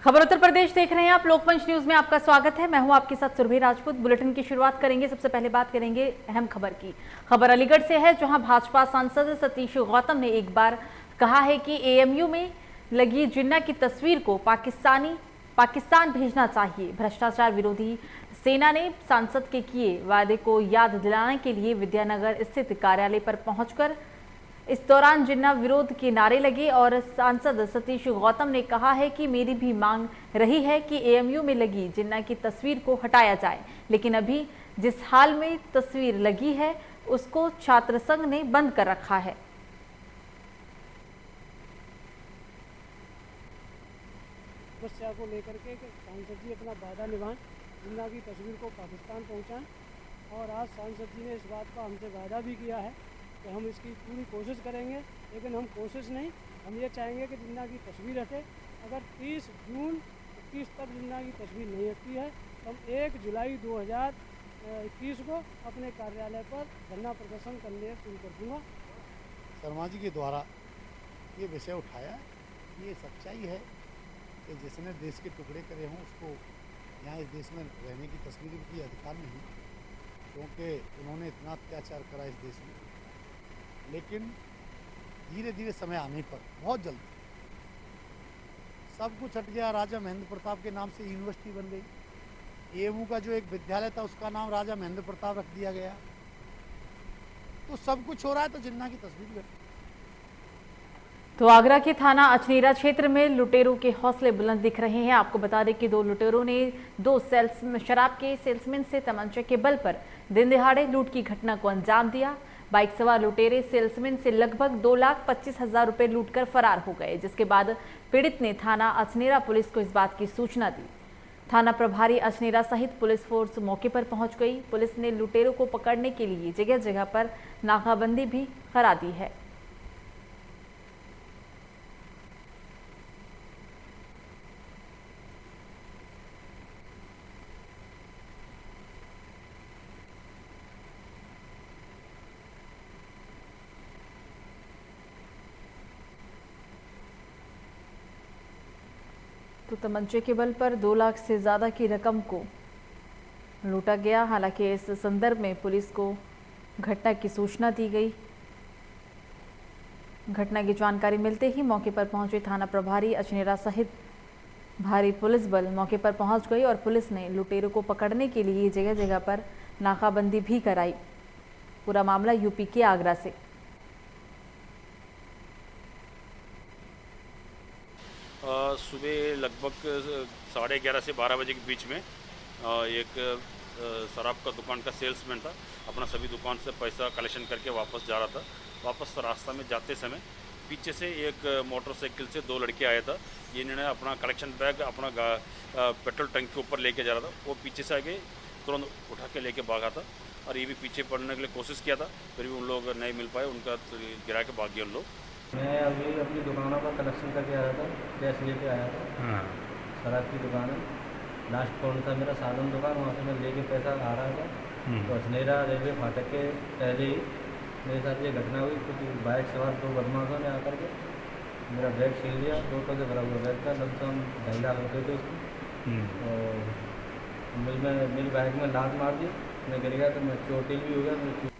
खबर उत्तर प्रदेश देख रहे हैं आप। लोकमंच न्यूज में आपका स्वागत है। मैं हूं आपके साथ सुरभि राजपूत। बुलेटिन की शुरुआत करेंगे। सबसे पहले बात करेंगे अहम खबर की। खबर अलीगढ़ से है, जहां भाजपा सांसद सतीश गौतम ने एक बार कहा है कि एएमयू में लगी जिन्ना की तस्वीर को पाकिस्तान भेजना चाहिए। भ्रष्टाचार विरोधी सेना ने सांसद के किए वादे को याद दिलाने के लिए विद्यानगर स्थित कार्यालय पर पहुंचकर इस दौरान जिन्ना विरोध के नारे लगे और सांसद सतीश गौतम ने कहा है कि मेरी भी मांग रही है कि एएमयू में लगी जिन्ना की तस्वीर को हटाया जाए, लेकिन अभी जिस हाल में तस्वीर लगी है उसको छात्र संघ ने बंद कर रखा है। समस्या को लेकर के सांसद जी अपना वादा निभाएं, जिन्ना की तस्वीर को पाकिस्तान पहुंचाएं। और आज सांसद जी ने इस बात का हमसे वादा भी किया है कि हम इसकी पूरी कोशिश करेंगे, लेकिन हम कोशिश नहीं, हम ये चाहेंगे कि जिन्ना की तस्वीर हटे। अगर 30 जून 21 तक जिन्ना की तस्वीर नहीं हटती है तो हम 1 जुलाई 2021 को अपने कार्यालय पर धरना प्रदर्शन करने शुरू कर दूँगा। शर्मा जी के द्वारा ये विषय उठाया, ये सच्चाई है कि जिसने देश के टुकड़े करे हों उसको यहाँ इस देश में रहने की तस्वीर की अधिकार नहीं, क्योंकि उन्होंने इतना अत्याचार करा इस देश में। लेकिन धीरे धीरे समय आने पर बहुत जल्दी सब कुछ हट गया। राजा महेंद्र प्रताप के नाम से यूनिवर्सिटी बन गई। एएमयू का जो एक विद्यालय था उसका नाम राजा महेंद्र प्रताप रख दिया गया। तो सब कुछ हो रहा है, तो जिन्ना की तस्वीर भी। तो आगरा के थाना अचनेरा क्षेत्र में लुटेरों के हौसले बुलंद दिख रहे हैं। आपको बता दें कि 2 लुटेरों ने 2 शराब के सेल्समैन से तमंचे के बल पर दिन दिहाड़े लूट की घटना को अंजाम दिया। बाइक सवार लुटेरे सेल्समैन से लगभग 2,25,000 रुपए लूटकर फरार हो गए, जिसके बाद पीड़ित ने थाना अचनेरा पुलिस को इस बात की सूचना दी। थाना प्रभारी अचनेरा सहित पुलिस फोर्स मौके पर पहुंच गई। पुलिस ने लुटेरों को पकड़ने के लिए जगह जगह पर नाकाबंदी भी करा दी है। तो तमंचे के बल पर 2 लाख से ज्यादा की रकम को लूटा गया। हालांकि इस संदर्भ में पुलिस को घटना की सूचना दी गई। घटना की जानकारी मिलते ही मौके पर पहुंचे थाना प्रभारी अचनेरा सहित भारी पुलिस बल मौके पर पहुंच गई और पुलिस ने लुटेरों को पकड़ने के लिए जगह जगह पर नाकाबंदी भी कराई। पूरा मामला यूपी के आगरा से। सुबह लगभग 11:30 से 12 बजे के बीच में एक शराब का दुकान का सेल्समैन था, अपना सभी दुकान से पैसा कलेक्शन करके वापस जा रहा था। वापस रास्ता में जाते समय पीछे से एक मोटरसाइकिल से 2 लड़के आया था। इन्होंने अपना कलेक्शन बैग अपना पेट्रोल टंकी के ऊपर लेके जा रहा था। वो पीछे से आगे तुरंत उठा के लेके भागा था और ये भी पीछे पड़ने के लिए कोशिश किया था, फिर भी उन लोग नहीं मिल पाए, उनका गिरा के भाग गए उन लोग। मैं अभी अपनी दुकानों का कलेक्शन करके आया था, कैश लेके आया था। हाँ। शराब की दुकान है, लास्ट पॉइंट था मेरा सालन दुकान, वहाँ से मैं लेके पैसा आ रहा था। तो अचनेरा रेलवे फाटक के पहले ही मेरे साथ ये घटना हुई। कुछ बाइक सवार 2 बदमाशों ने आकर के मेरा बैग छीन लिया। 2 टन से भरा हुआ बैग था, लमसम 2.5 लाख रुपये थे उसको। और मेरी बाइक में लात मार दी, मैं गिर गया तो मैं चोटिल भी हो गया।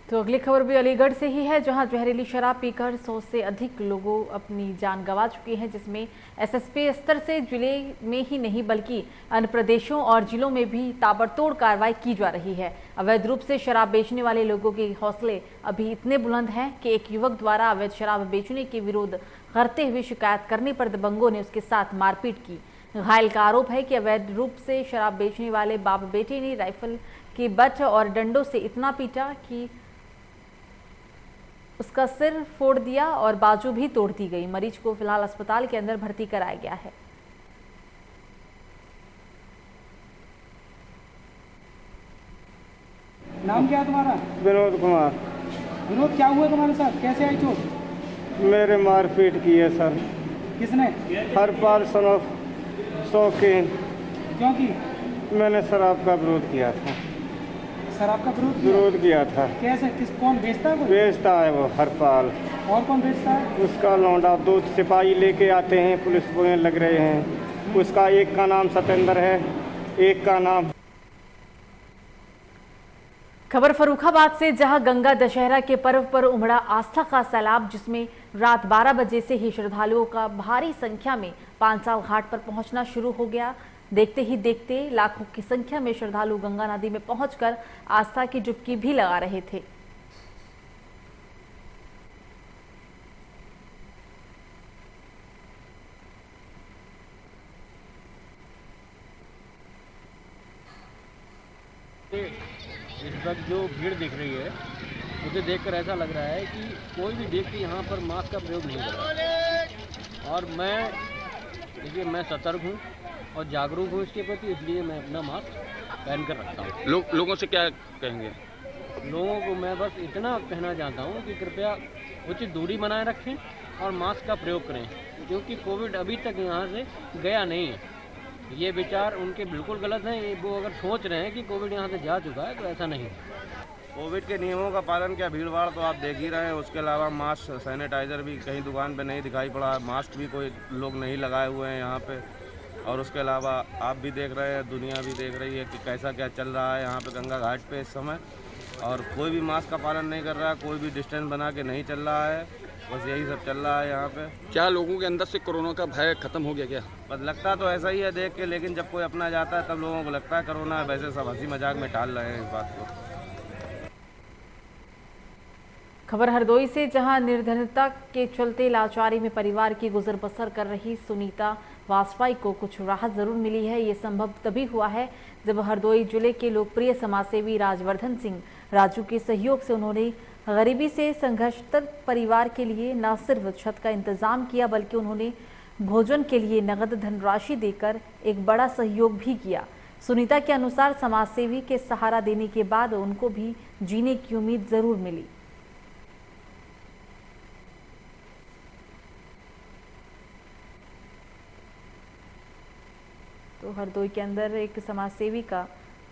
तो अगली खबर भी अलीगढ़ से ही है, जहां जहरीली शराब पीकर 100 से अधिक लोगों अपनी जान गंवा चुके हैं, जिसमें एसएसपी स्तर से जिले में ही नहीं बल्कि अन्य प्रदेशों और जिलों में भी ताबड़तोड़ कार्रवाई की जा रही है। अवैध रूप से शराब बेचने वाले लोगों के हौसले अभी इतने बुलंद हैं कि एक युवक द्वारा अवैध शराब बेचने के विरोध करते हुए शिकायत करने पर दबंगों ने उसके साथ मारपीट की। घायल का आरोप है कि अवैध रूप से शराब बेचने वाले बाप बेटे ने राइफल की बट और डंडों से इतना पीटा कि उसका सिर फोड़ दिया और बाजू भी तोड़ दी गई। मरीज को फिलहाल अस्पताल के अंदर भर्ती कराया गया है। नाम क्या है तुम्हारा? विनोद कुमार। विनोद, क्या हुआ तुम्हारे साथ? कैसे आई चोट? मेरे मारपीट की है सर। किसने? हरपाल सनोफ शौकीन। क्यों की? मैंने शराब का विरोध किया था। शराब का विरोध किया था। कैसे? कौन बेचता है? बेचता है वो हरपाल। और कौन बेचता है? उसका लौंडा 2 सिपाही लेके आते हैं, पुलिस में लग रहे हैं। उसका एक का नाम सतेंद्र है, एक का नाम। खबर फर्रुखाबाद से, जहां गंगा दशहरा के पर्व पर उमड़ा आस्था का सैलाब, जिसमें रात 12 बजे से ही श्रद्धालुओं का भारी संख्या में पांचाल घाट पर पहुंचना शुरू हो गया। देखते ही देखते लाखों की संख्या में श्रद्धालु गंगा नदी में पहुंचकर आस्था की डुबकी भी लगा रहे थे। इस वक्त जो भीड़ दिख रही है, मुझे देखकर ऐसा लग रहा है कि कोई भी व्यक्ति यहाँ पर मास्क का प्रयोग नहीं कर रहा। और देखिए मैं सतर्क हूँ और जागरूक हूँ इसके प्रति, इसलिए मैं अपना मास्क पहन कर रखता हूँ। लोगों से क्या कहेंगे? लोगों को मैं बस इतना कहना चाहता हूँ कि कृपया उचित दूरी बनाए रखें और मास्क का प्रयोग करें, क्योंकि कोविड अभी तक यहाँ से गया नहीं है। ये विचार उनके बिल्कुल गलत हैं। वो अगर सोच रहे हैं कि कोविड यहाँ से जा चुका है, तो ऐसा नहीं है। कोविड के नियमों का पालन, क्या भीड़ भाड़ तो आप देख ही रहे हैं। उसके अलावा मास्क, सैनिटाइज़र भी कहीं दुकान पे नहीं दिखाई पड़ा, मास्क भी कोई लोग नहीं लगाए हुए हैं यहाँ पे। और उसके अलावा आप भी देख रहे हैं, दुनिया भी देख रही है कि कैसा क्या चल रहा है यहाँ पे गंगा घाट पे इस समय। और कोई भी मास्क का पालन नहीं कर रहा है, कोई भी डिस्टेंस बना के नहीं चल रहा है, बस यही सब चल रहा है यहाँ पे। क्या लोगों के अंदर से कोरोना का भय खत्म हो गया क्या? बस लगता तो ऐसा ही है देख के, लेकिन जब कोई अपना जाता है तब लोगों को लगता है कोरोना है। वैसे सब हंसी मजाक में टाल रहे हैं इस बात को। खबर हरदोई से, जहां निर्धनता के चलते लाचारी में परिवार की गुजर बसर कर रही सुनीता वाजपेयी को कुछ राहत जरूर मिली है। ये संभव तभी हुआ है जब हरदोई जिले के लोकप्रिय समाजसेवी राजवर्धन सिंह राजू के सहयोग से उन्होंने गरीबी से संघर्षरत परिवार के लिए न सिर्फ छत का इंतजाम किया, बल्कि उन्होंने भोजन के लिए नगद धनराशि देकर एक बड़ा सहयोग भी किया। सुनीता के अनुसार समाजसेवी के सहारा देने के बाद उनको भी जीने की उम्मीद जरूर मिली। तो हरदोई के अंदर एक समाजसेवी का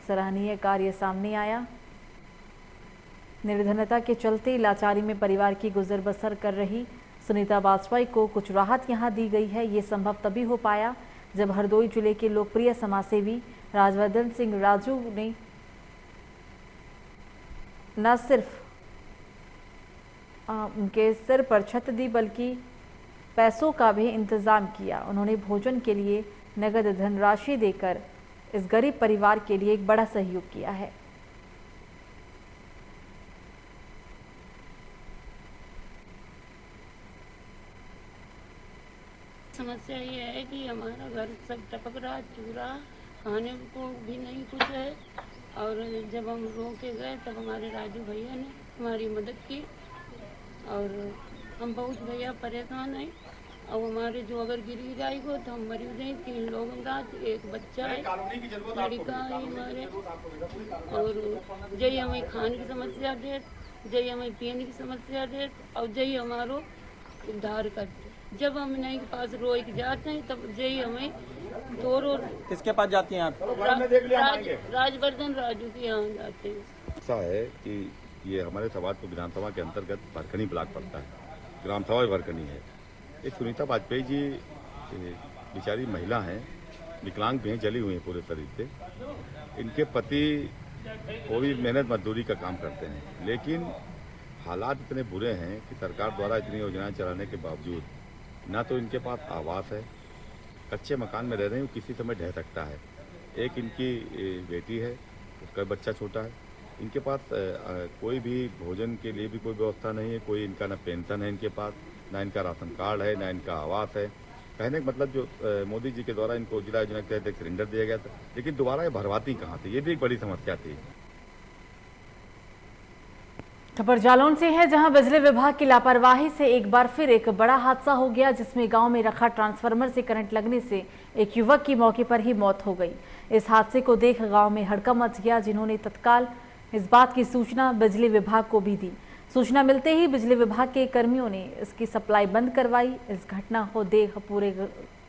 सराहनीय कार्य सामने आया। निर्धनता के चलते लाचारी में परिवार की गुजर बसर कर रही सुनीता वाजपेयी को कुछ राहत यहां दी गई है। ये संभव तभी हो पाया जब हरदोई जिले के लोकप्रिय समाजसेवी राजवर्धन सिंह राजू ने न सिर्फ उनके सिर पर छत दी, बल्कि पैसों का भी इंतजाम किया। उन्होंने भोजन के लिए नगद धनराशि देकर इस गरीब परिवार के लिए एक बड़ा सहयोग किया है। समस्या ये है कि हमारा घर सब टपक रहा, चूरा, खाने को भी नहीं कुछ है। और जब हम रो के गए तब हमारे राजू भैया ने हमारी मदद की और हम बहुत भैया परेशान हैं। और हमारे जो अगर गिरी जाएगा तो हम मरीज हैं, 3 लोग रात, एक बच्चा है, लड़का है हमारे। और जय हमें खाने की समस्या दे, जय हमें पीने की समस्या दे, और जय हमारो उद्धार करते। जब हम इन्हीं के पास रोई के जाते हैं तब जय हमें दोनों। किसके पास जाती हैं आप? राजवर्धन राजू के यहाँ जाते हैं। ऐसा है कि ये हमारे समाजपुर विधानसभा के अंतर्गत भरकनी ब्लॉक पड़ता है, ग्राम सभा भरकनी है। एक सुनीता वाजपेयी जी बेचारी महिला हैं, विकलांग भी हैं, जली हुई हैं पूरे शरीर से। इनके पति वो भी मेहनत मजदूरी का काम करते हैं, लेकिन हालात इतने बुरे हैं कि सरकार द्वारा इतनी योजनाएं चलाने के बावजूद ना तो इनके पास आवास है, कच्चे मकान में रह रहे हैं, किसी समय ढह सकता है। एक इनकी बेटी है, उसका बच्चा छोटा है। इनके पास कोई भी भोजन के लिए भी कोई व्यवस्था नहीं है, कोई इनका ना पेंशन है इनके पास, ना इनका राशन कार्ड है, ना इनका आवास है। कहने का मतलब जो मोदी जी के द्वारा इनको उज्ज्वला योजना के तहत एक सिलेंडर दिया गया था, लेकिन दोबारा ये भरवाती कहाँ थी, ये भी एक बड़ी समस्या थी। खबर जालौन से है, जहां बिजली विभाग की लापरवाही से एक बार फिर एक बड़ा हादसा हो गया, जिसमें गांव में रखा ट्रांसफार्मर से करंट लगने से एक युवक की मौके पर ही मौत हो गई। इस हादसे को देख गांव में हड़कंप मच गया, जिन्होंने तत्काल इस बात की सूचना बिजली विभाग को भी दी। सूचना मिलते ही बिजली विभाग के कर्मियों ने इसकी सप्लाई बंद करवाई। इस घटना को देख पूरे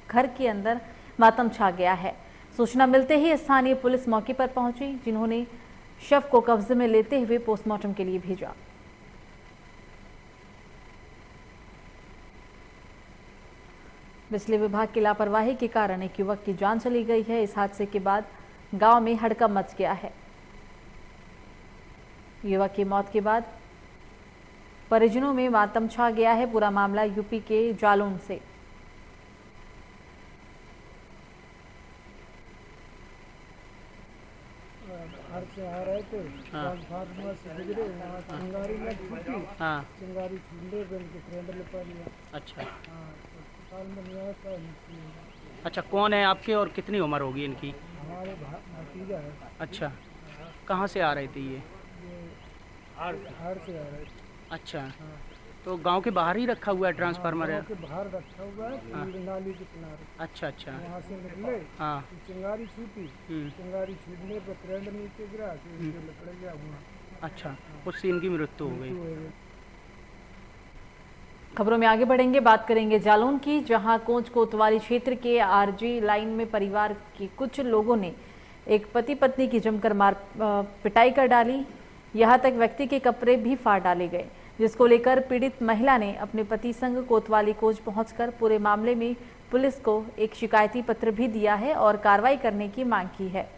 घर के अंदर मातम छा गया है। सूचना मिलते ही स्थानीय पुलिस मौके पर पहुंची, जिन्होंने शव को कब्जे में लेते हुए पोस्टमार्टम के लिए भेजा। बिजली विभाग की लापरवाही के कारण एक युवक की जान चली गई है। इस हादसे के बाद गांव में हड़कंप मच गया है। युवक की मौत के बाद परिजनों में मातम छा गया है। पूरा मामला यूपी के जालौन से। घर से आ रहे थे, ट्रांसफार्मर से गुजरे, वहाँ चिंगारी में छूटी, चिंगारी छूटने पे उनके फ्रेंड ने पकड़ लिया। अच्छा। हाँ, तो अस्पताल में लिया था। अच्छा, कौन है आपके और कितनी उम्र होगी इनकी? हमारे भतीजा है। अच्छा, कहाँ से आ रहे थे ये? हार से आ रहे थे। अच्छा, तो गांव के बाहर ही रखा हुआ है ट्रांसफार्मर है? गाँव के बाहर रखा हुआ है, नाली के किनारे। अच्छा अच्छा। वहाँ से निकले, हाँ, चिंगारी छूटी, चिंगारी छूटने पर फ्रेंड नीचे गिरा, लपड़ गया हुआ। अच्छा, उससे इनकी मृत्यु हो गई। खबरों में आगे बढ़ेंगे, बात करेंगे जालौन की, जहां कोंच कोतवाली क्षेत्र के आरजी लाइन में परिवार के कुछ लोगों ने एक पति पत्नी की जमकर पिटाई कर डाली। यहां तक व्यक्ति के कपड़े भी फाड़ डाले गए, जिसको लेकर पीड़ित महिला ने अपने पति संग कोतवाली कोच पहुंचकर पूरे मामले में पुलिस को एक शिकायती पत्र भी दिया है और कार्रवाई करने की मांग की है।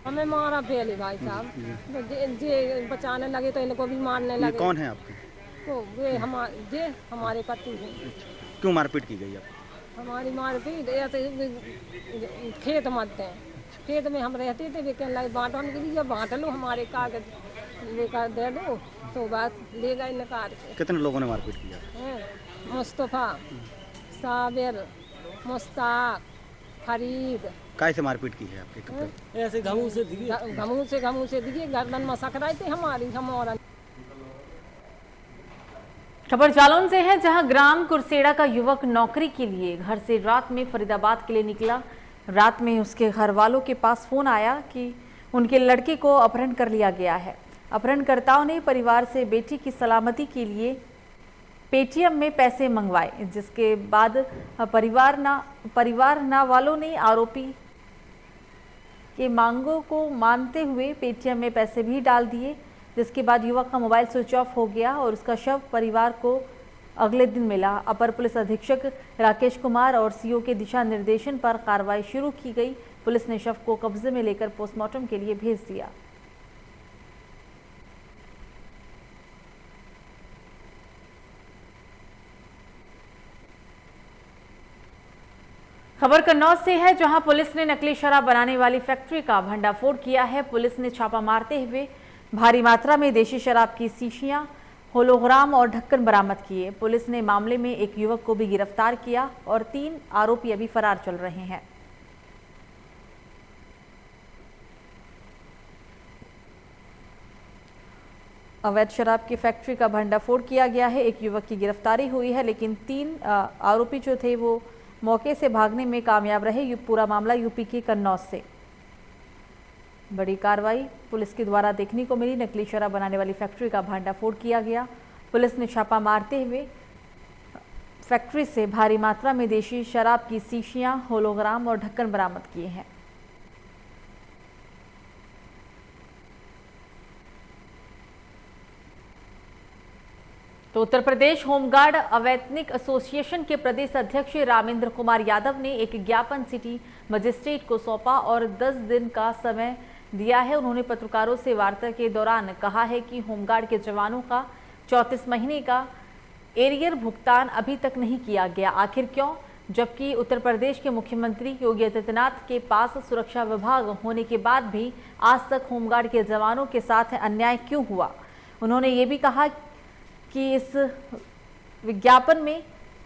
हमें मारा पहले भाई साहब, जे बचाने लगे तो इनको भी मारने लगे। कौन है आपके? तो वे हमारे पति हैं। क्यों मारपीट की गई? हमारी मारपीट ऐसे खेत मरते हैं, खेत में हम रहते थे, वे कहने लगे बांटने के लिए, बांट लो, हमारे कागज लेकर दे दो, तो बात ले गए निकाल के। कितने लोगों ने मारपीट किया? मुस्तफ़ा, साबिर, मुस्ताक, फरीद। काय से मारपीट की है आपके कपड़े? ऐसे घमू से दिए, गर्दन में सकराई थी हमारी। हमारा खबर जालौन से है, जहां ग्राम कुरसेड़ा का युवक नौकरी के लिए घर से रात में फरीदाबाद के लिए निकला। रात में उसके घर वालों के पास फोन आया कि उनके लड़के को अपहरण कर लिया गया है। अपहरणकर्ताओं ने परिवार से बेटी की सलामती के लिए पेटीएम में पैसे मंगवाए, जिसके बाद परिवार वालों ने आरोपी के मांगों को मानते हुए पेटीएम में पैसे भी डाल दिए, जिसके बाद युवक का मोबाइल स्विच ऑफ हो गया और उसका शव परिवार को अगले दिन मिला। अपर पुलिस अधीक्षक राकेश कुमार और सीओ के दिशा निर्देशन पर कार्रवाई शुरू की गई। पुलिस ने शव को कब्जे में लेकर पोस्टमार्टम के लिए भेज दिया। खबर कन्नौज से है, जहां पुलिस ने नकली शराब बनाने वाली फैक्ट्री का भंडाफोड़ किया है। पुलिस ने छापा मारते हुए भारी मात्रा में देशी शराब की शीशियां, होलोग्राम और ढक्कन बरामद किए। पुलिस ने मामले में एक युवक को भी गिरफ्तार किया और 3 आरोपी अभी फरार चल रहे हैं। अवैध शराब की फैक्ट्री का भंडाफोड़ किया गया है। एक युवक की गिरफ्तारी हुई है, लेकिन 3 आरोपी जो थे वो मौके से भागने में कामयाब रहे। पूरा मामला यूपी के कन्नौज से। बड़ी कार्रवाई पुलिस के द्वारा देखने को मिली। नकली शराब बनाने वाली फैक्ट्री का भंडाफोड़ किया गया। पुलिस ने छापा मारते हुए फैक्ट्री से भारी मात्रा में देशी शराब की शीशियां, होलोग्राम और ढक्कन बरामद किए हैं। तो उत्तर प्रदेश होमगार्ड अवैतनिक एसोसिएशन के प्रदेश अध्यक्ष रामेंद्र कुमार यादव ने एक ज्ञापन सिटी मजिस्ट्रेट को सौंपा और 10 दिन का समय दिया है। उन्होंने पत्रकारों से वार्ता के दौरान कहा है कि होमगार्ड के जवानों का 34 महीने का एरियर भुगतान अभी तक नहीं किया गया। आखिर क्यों? जबकि उत्तर प्रदेश के मुख्यमंत्री योगी आदित्यनाथ के पास सुरक्षा विभाग होने के बाद भी आज तक होमगार्ड के जवानों के साथ अन्याय क्यों हुआ। उन्होंने ये भी कहा कि इस विज्ञापन में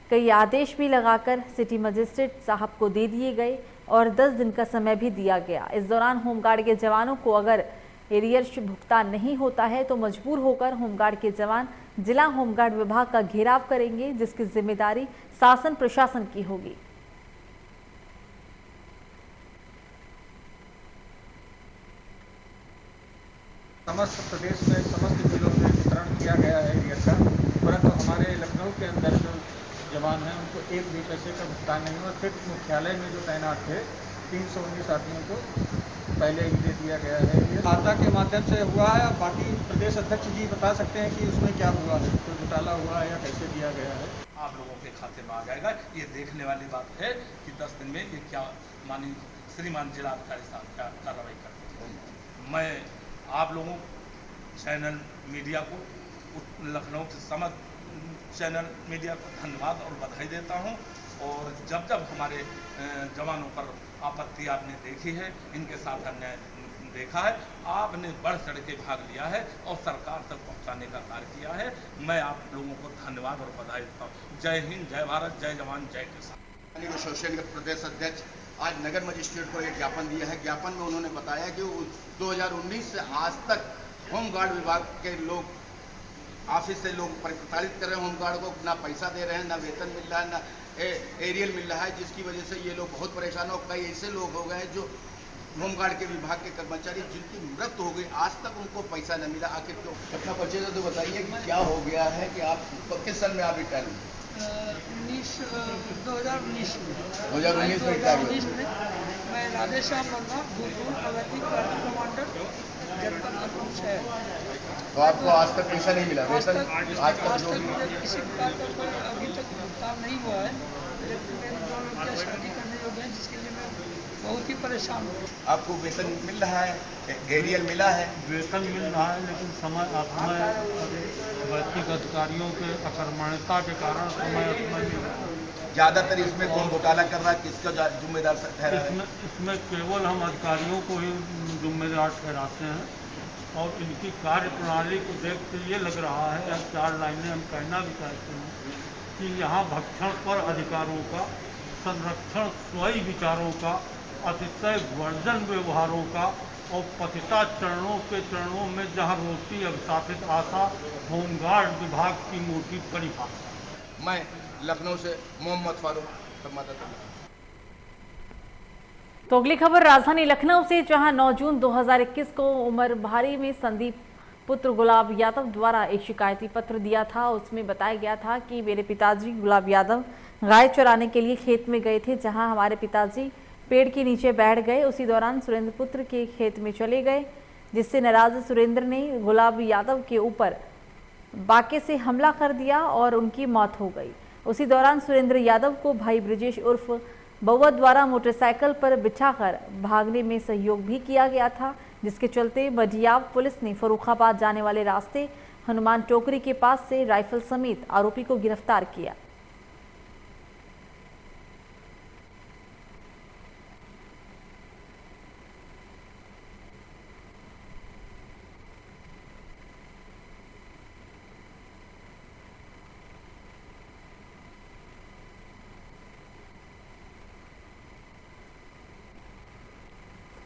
कई आदेश भी लगाकर सिटी मजिस्ट्रेट साहब को दे दिए गए और 10 दिन का समय भी दिया गया। इस दौरान होमगार्ड के जवानों को अगर एरियर भुगतान नहीं होता है तो मजबूर होकर होमगार्ड के जवान जिला होमगार्ड विभाग का घेराव करेंगे, जिसकी जिम्मेदारी शासन प्रशासन की होगी। समस्त प्रदेश में समस्त जिलों में वितरण किया गया है एरियर का, परंतु हमारे लखनऊ के अंदर जो जवान हैं उनको एक भी पैसे का भुगतान नहीं हुआ। सिर्फ मुख्यालय में जो तैनात थे 319 आदमियों को पहले ही दे दिया गया है। ये खाता के माध्यम से हुआ है। बाकी प्रदेश अध्यक्ष जी बता सकते हैं कि उसमें क्या हुआ है, कोई घोटाला हुआ है या कैसे दिया गया है। आप लोगों के खाते में आ जाएगा। ये देखने वाली बात है कि 10 दिन में ये क्या माननीय श्रीमान जिलाधिकारी साहब क्या कार्रवाई करते हैं। मैं आप लोगों चैनल मीडिया को, लखनऊ के समस्त चैनल मीडिया को धन्यवाद और बधाई देता हूं। और जब जब हमारे जवानों पर आपत्ति आपने देखी है, इनके साथ अन्याय देखा है, आपने बढ़ चढ़ के भाग लिया है और सरकार तक पहुंचाने का कार्य किया है। मैं आप लोगों को धन्यवाद और बधाई देता हूँ। जय हिंद, जय भारत, जय जवान, जय किसान। एसोसिएशन के प्रदेश अध्यक्ष आज नगर मजिस्ट्रेट को एक ज्ञापन दिया है। ज्ञापन में उन्होंने बताया कि 2019 से आज तक होमगार्ड विभाग के लोग ऑफिस से लोग प्रताड़ित कर रहे हैं। होमगार्ड को ना पैसा दे रहे हैं, ना वेतन मिल रहा है, ना एरियल मिल रहा है, जिसकी वजह से ये लोग बहुत परेशान हो। कई ऐसे लोग हो गए हैं जो होमगार्ड के विभाग के कर्मचारी जिनकी मृत्यु हो गई, आज तक उनको पैसा न मिला। आखिर क्यों? अपना परिचय तो बताइए कि क्या हो गया है कि आप किस सन में आप रिटायर हुए? 2019 में 2019 में रिटायर हुए। मैं राधेश्याम वर्मा, भूतपूर्व प्रगति पार्टी कमांडर जनपद लखनऊ से है। तो आपको आज तक पैसा नहीं मिला? वेतन आज तक जो मुझे किसी प्रकार का कोई अभी तक भुगतान नहीं हुआ है। लेकिन मेरी 2 लड़कियाँ शादी करने योग्य हैं, जिसके लिए मैं बहुत ही परेशान हूँ। आपको वेतन मिल रहा है, एरियल मिला है? वेतन मिल रहा है, लेकिन समय वैश्विक अधिकारियों के अकर्मण्यता के कारण समय ज़्यादातर इसमें कौन घोटाला कर रहा है, किसका जिम्मेदार ठहरा है? इसमें केवल हम अधिकारियों को ही जिम्मेदार ठहराते हैं और इनकी कार्य प्रणाली को देख के ये लग रहा है, या 4 लाइनें हम कहना भी चाहते हैं कि यहाँ भक्षण पर अधिकारों का, संरक्षण स्वयं विचारों का, अतिशय वर्जन व्यवहारों का और पतिता चरणों में जहाँ रोटी अभिशापित आशा, होमगार्ड विभाग की मोटी परिभाषा। मैं लखनऊ से मोहम्मद फारूक, संवाददाता। तो अगली खबर राजधानी लखनऊ से, जहां 9 जून 2021 को उमर भारी में संदीप पुत्र गुलाब यादव द्वारा एक शिकायती पत्र दिया था। उसमें बताया गया था कि मेरे पिताजी गुलाब यादव गाय चराने के लिए खेत में गए थे, जहां हमारे पिताजी पेड़ के नीचे बैठ गए। उसी दौरान सुरेंद्र पुत्र के खेत में चले गए, जिससे नाराज सुरेंद्र ने गुलाब यादव के ऊपर बाके से हमला कर दिया और उनकी मौत हो गई। उसी दौरान सुरेंद्र यादव को भाई ब्रिजेश उर्फ बउआ द्वारा मोटरसाइकिल पर बिठाकर भागने में सहयोग भी किया गया था, जिसके चलते मडियाव पुलिस ने फर्रुखाबाद जाने वाले रास्ते हनुमान टोकरी के पास से राइफल समेत आरोपी को गिरफ्तार किया।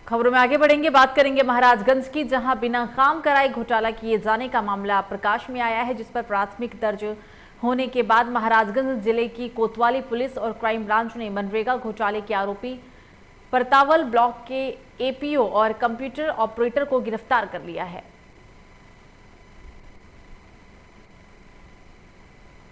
खबरों में आगे बढ़ेंगे, बात करेंगे महाराजगंज की, जहां बिना काम कराए घोटाला किए जाने का मामला प्रकाश में आया है, जिस पर प्राथमिक दर्ज होने के बाद महाराजगंज जिले की कोतवाली पुलिस और क्राइम ब्रांच ने मनरेगा घोटाले के आरोपी परतावल ब्लॉक के एपीओ और कंप्यूटर ऑपरेटर को गिरफ्तार कर लिया है।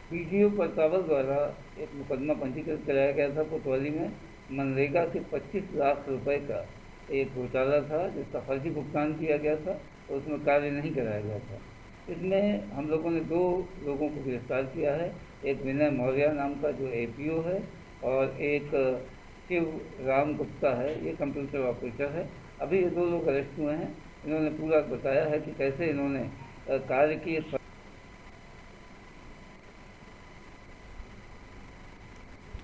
पीडीओ परतावल द्वारा एक मुकदमा पंजीकृत कराया गया था कोतवाली में। मनरेगा के 25 लाख रुपए का एक घोटाला था, जिसका फर्जी भुगतान किया गया था और उसमें कार्य नहीं कराया गया था। इसमें हम लोगों ने 2 लोगों को गिरफ्तार किया है। एक विनय मौर्य नाम का जो एपीओ है और एक शिव राम गुप्ता है, ये कंप्यूटर ऑपरेटर है। अभी ये 2 लोग अरेस्ट हुए हैं। इन्होंने पूरा बताया है कि कैसे इन्होंने कार्य किए।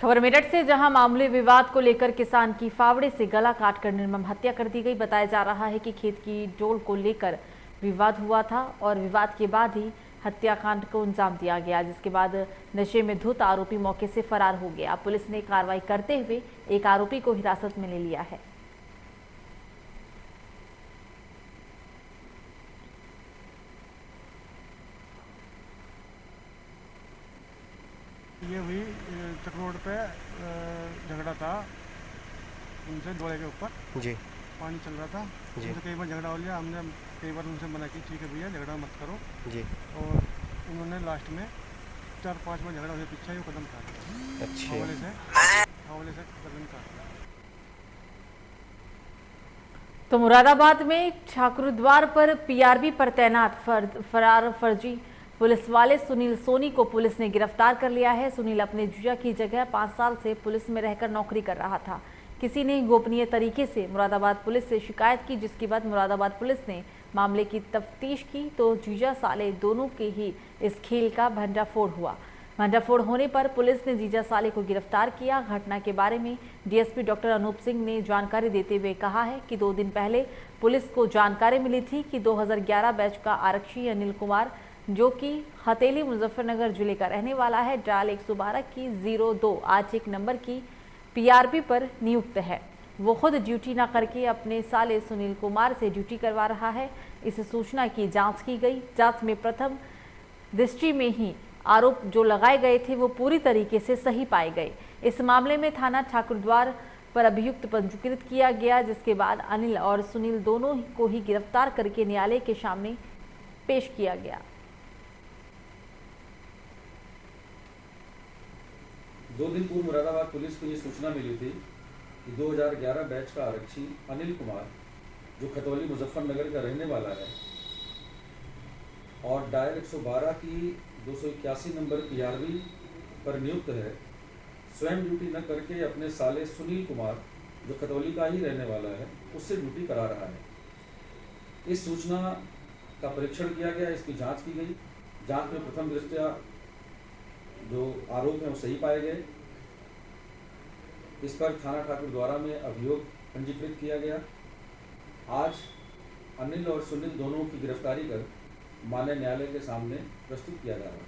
खबर मेरठ से, जहां मामूली विवाद को लेकर किसान की फावड़े से गला काटकर निर्मम हत्या कर दी गई। बताया जा रहा है कि खेत की डोल को लेकर विवाद हुआ था और विवाद के बाद ही हत्याकांड को अंजाम दिया गया, जिसके बाद नशे में धुत आरोपी मौके से फरार हो गया। पुलिस ने कार्रवाई करते हुए एक आरोपी को हिरासत में ले लिया है। ये भी चक रोड पे झगड़ा था उनसे, डोले के ऊपर जी पानी चल रहा था जी। उनसे कई बार झगड़ा हो लिया, हमने कई बार उनसे मना की, ठीक है भैया झगड़ा मत करो जी। और उन्होंने लास्ट में 4-5 बार झगड़ा हुआ, पीछे ही वो कदम काट दिया। अच्छा। हवाले से कदम काट दिया। तो मुरादाबाद में ठाकुरद्वार पर पीआरबी पर तैनात फरार फर्जी पुलिस वाले सुनील सोनी को पुलिस ने गिरफ्तार कर लिया है। सुनील अपने जीजा की जगह 5 साल से पुलिस में रहकर नौकरी कर रहा था। किसी ने गोपनीय तरीके से मुरादाबाद पुलिस से शिकायत की, जिसके बाद मुरादाबाद पुलिस ने मामले की तफ्तीश की तो जीजा साले दोनों के ही इस खेल का भंडाफोड़ हुआ। भंडाफोड़ होने पर पुलिस ने जीजा साले को गिरफ्तार किया। घटना के बारे में डीएसपी डॉक्टर अनूप सिंह ने जानकारी देते हुए कहा है कि 2 दिन पहले पुलिस को जानकारी मिली थी कि 2011 बैच का आरक्षी अनिल कुमार, जो कि हथेली मुजफ्फरनगर जिले का रहने वाला है, डायल 112 की 0281 नंबर की पीआरबी पर नियुक्त है। वो खुद ड्यूटी न करके अपने साले सुनील कुमार से ड्यूटी करवा रहा है। इस सूचना की जांच की गई। जांच में प्रथम दृष्टि में ही आरोप जो लगाए गए थे वो पूरी तरीके से सही पाए गए। इस मामले में थाना ठाकुरद्वार पर अभियुक्त पंजीकृत किया गया, जिसके बाद अनिल और सुनील दोनों को ही गिरफ्तार करके न्यायालय के सामने पेश किया गया। 2 दिन पूर्व मुरादाबाद पुलिस को ये सूचना मिली थी कि 2011 बैच का आरक्षी अनिल कुमार, जो खतौली मुजफ्फरनगर का रहने वाला है और डायल 112 की 281 नंबर पीआरबी पर नियुक्त है, स्वयं ड्यूटी न करके अपने साले सुनील कुमार, जो खतौली का ही रहने वाला है, उससे ड्यूटी करा रहा है। इस सूचना का परीक्षण किया गया, इसकी जांच की गई। जांच में प्रथम दृष्टया जो आरोप हैं वो सही पाए गए। इस पर थाना ठाकुरद्वारा में अभियोग पंजीकृत किया गया। आज अनिल और सुनील दोनों की गिरफ्तारी कर माननीय न्यायालय के सामने प्रस्तुत किया जा रहा है।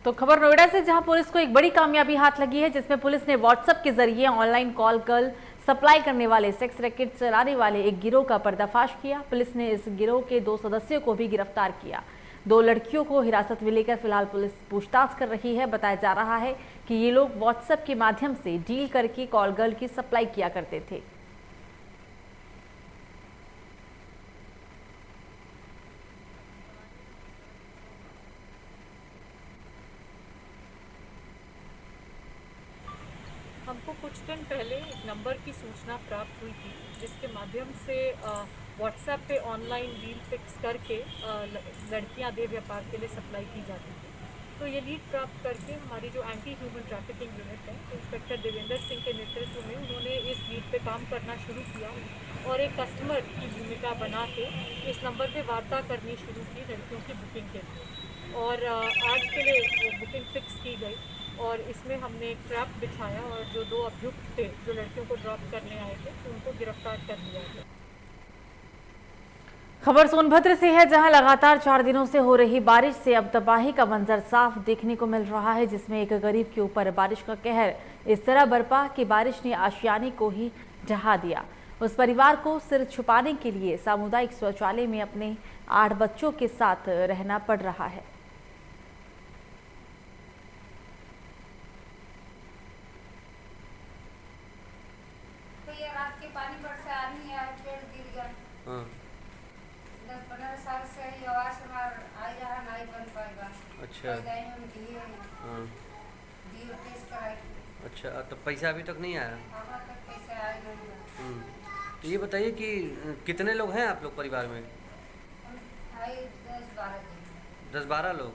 तो खबर नोएडा से, जहां पुलिस को एक बड़ी कामयाबी हाथ लगी है, जिसमें पुलिस ने व्हाट्सएप के जरिए ऑनलाइन कॉल गर्ल सप्लाई करने वाले सेक्स रैकेट चलाने वाले एक गिरोह का पर्दाफाश किया। पुलिस ने इस गिरोह के 2 सदस्यों को भी गिरफ्तार किया। 2 लड़कियों को हिरासत में लेकर फिलहाल पुलिस पूछताछ कर रही है। बताया जा रहा है कि ये लोग व्हाट्सएप के माध्यम से डील करके कॉल गर्ल की सप्लाई किया करते थे। हमको कुछ दिन पहले एक नंबर की सूचना प्राप्त हुई थी, जिसके माध्यम से व्हाट्सएप पे ऑनलाइन डील फिक्स करके लड़कियां देह व्यापार के लिए सप्लाई की जाती थी। तो ये लीड प्राप्त करके हमारी जो एंटी ह्यूमन ट्रैफिकिंग यूनिट है, इंस्पेक्टर देवेंद्र सिंह के नेतृत्व में उन्होंने इस लीड पे काम करना शुरू किया और एक कस्टमर की भूमिका बना के इस नंबर पे वार्ता करनी शुरू की लड़कियों की बुकिंग के लिए। और आज के लिए वो बुकिंग फिक्स की गई और इसमें हमने एक ट्रैप बिछाया और जो 2 अभियुक्त थे जो लड़कियों को ड्रॉप करने आए थे, तो उनको गिरफ्तार कर लिया गया। खबर सोनभद्र से है, जहां लगातार 4 दिनों से हो रही बारिश से अब तबाही का मंजर साफ देखने को मिल रहा है, जिसमें एक गरीब के ऊपर बारिश का कहर इस तरह बरपा कि बारिश ने आशियाने को ही ढहा दिया। उस परिवार को सिर छुपाने के लिए सामुदायिक शौचालय में अपने 8 बच्चों के साथ रहना पड़ रहा है। पानी बरसा आदमी है, पेड़ गिर गया। 10-15 साल से ही आवास हमार आई रहा नहीं बन पाएगा। अच्छा। अच्छा, तो पैसा अभी तक नहीं आया? पैसा आया नहीं। तो ये बताइए कि कितने लोग हैं आप लोग परिवार में? 10-12 लोग।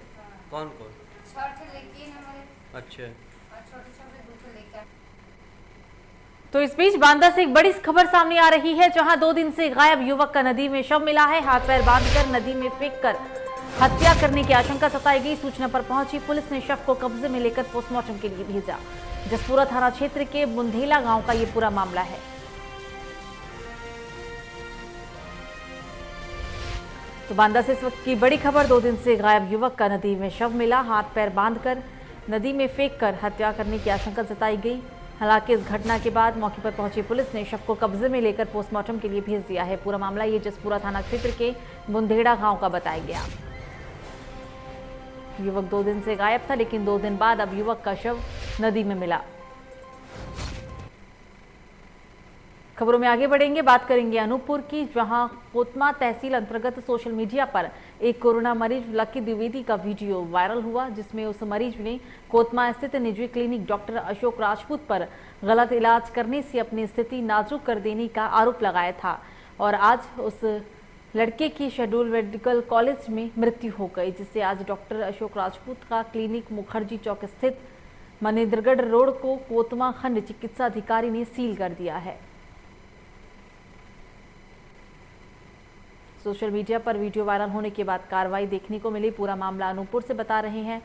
कौन कौन? छोटे लड़की हमारे। अच्छा। छोटे-छोटे 2 लड़का। तो इस बीच बांदा से एक बड़ी खबर सामने आ रही है, जहां 2 दिन से गायब युवक का नदी में शव मिला है। हाथ पैर बांधकर नदी में फेंककर हत्या करने की आशंका सताई गई। सूचना पर पहुंची पुलिस ने शव को कब्जे में लेकर पोस्टमार्टम के लिए भेजा। जसपुरा थाना क्षेत्र के बुंधेला गांव का ये पूरा मामला है। तो बांदा से इस वक्त की बड़ी खबर, 2 दिन से गायब युवक का नदी में शव मिला। हाथ पैर बांधकर नदी में फेंककर हत्या करने की आशंका जताई गई। हालांकि इस घटना के बाद मौके पर पहुंची पुलिस ने शव को कब्जे में लेकर पोस्टमार्टम के लिए भेज दिया है। पूरा मामला ये जसपुरा थाना क्षेत्र के बुंधेड़ा गांव का बताया गया। युवक 2 दिन से गायब था, लेकिन 2 दिन बाद अब युवक का शव नदी में मिला। खबरों में आगे बढ़ेंगे, बात करेंगे अनूपपुर की, जहां कोतमा तहसील अंतर्गत सोशल मीडिया पर एक कोरोना मरीज लकी द्विवेदी का वीडियो वायरल हुआ, जिसमें उस मरीज ने कोतमा स्थित निजी क्लिनिक डॉक्टर अशोक राजपूत पर गलत इलाज करने से अपनी स्थिति नाजुक कर देने का आरोप लगाया था और आज उस लड़के की शेड्यूल मेडिकल कॉलेज में मृत्यु हो गई, जिससे आज डॉक्टर अशोक राजपूत का क्लिनिक मुखर्जी चौक स्थित मनेन्द्रगढ़ रोड को कोतमा खंड चिकित्सा अधिकारी ने सील कर दिया है। सोशल मीडिया पर वीडियो वायरल होने के बाद कार्रवाई देखने को मिली। पूरा मामला अनूपपुर से बता रहे हैं।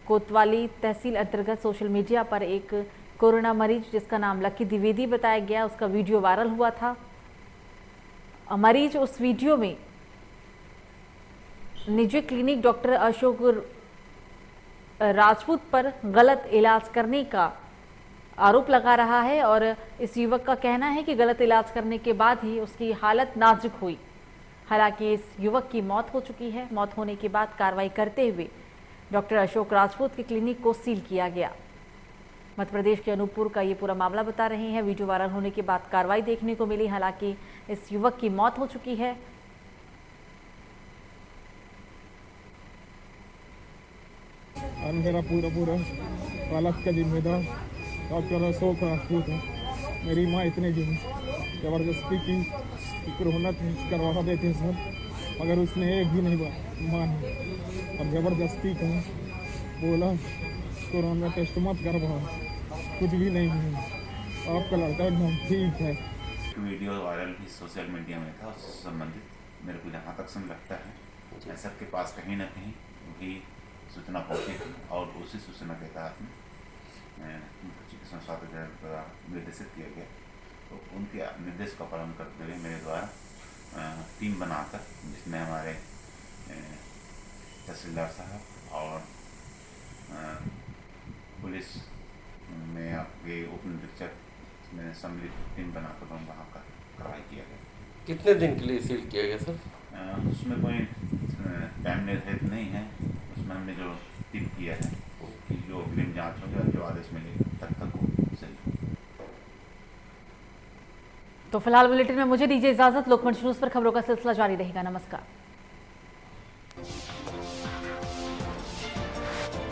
कोतवाली तहसील अंतर्गत सोशल मीडिया पर एक कोरोना मरीज जिसका नाम लकी द्विवेदी बताया गया, उसका वीडियो वायरल हुआ था। मरीज उस वीडियो में निजी क्लिनिक डॉक्टर अशोक राजपूत पर गलत इलाज करने का आरोप लगा रहा है और इस युवक का कहना है कि गलत इलाज करने के बाद ही उसकी हालत नाजुक हुई। हालांकि इस युवक की मौत हो चुकी है। मौत होने के बाद कार्रवाई करते हुए डॉक्टर अशोक राजपूत के क्लिनिक को सील किया गया। मध्य प्रदेश के अनूपपुर का ये पूरा मामला बता रहे हैं। वीडियो वायरल होने के बाद कार्रवाई देखने को मिली। हालांकि इस युवक की मौत हो चुकी है। और मेरा पूरा हालत का जिम्मेदार डॉक्टर अशोक राजपूत है। मेरी माँ इतने जबरदस्ती की कोरोना टेस्ट करवा देते सर, मगर उसने एक भी नहीं मानी और ज़बरदस्ती का बोला कोरोना टेस्ट मत करवाओ, कुछ भी नहीं है, आपका लड़का एकदम ठीक है। वीडियो वायरल भी सोशल मीडिया में था, उससे संबंधित मेरे को जहाँ तक समझ लगता है सबके पास कहीं ना कहीं वही सूचना पहुँची थी और उसी सूचना के तहत चिकित्सा स्वास्थ्य विभाग द्वारा निर्देशित किया गया। तो उनके निर्देश का पालन करते हुए मेरे द्वारा टीम बनाकर, जिसमें हमारे तहसीलदार साहब और पुलिस में आपके उप निरीक्षक में सम्मिलित टीम बनाकर वहाँ का कार्रवाई किया गया। कितने दिन के लिए सील किया गया सर? उसमें कोई टाइम निर्धारित नहीं है। उसमें हमने जो टिप किया है कि जो अग्रिम जांच होगी और जो आदेश मिलेगा तब तक वो सही। तो फिलहाल बुलेटिन में मुझे दीजिए इजाजत। लोकमंच न्यूज़ पर खबरों का सिलसिला जारी रहेगा। नमस्कार।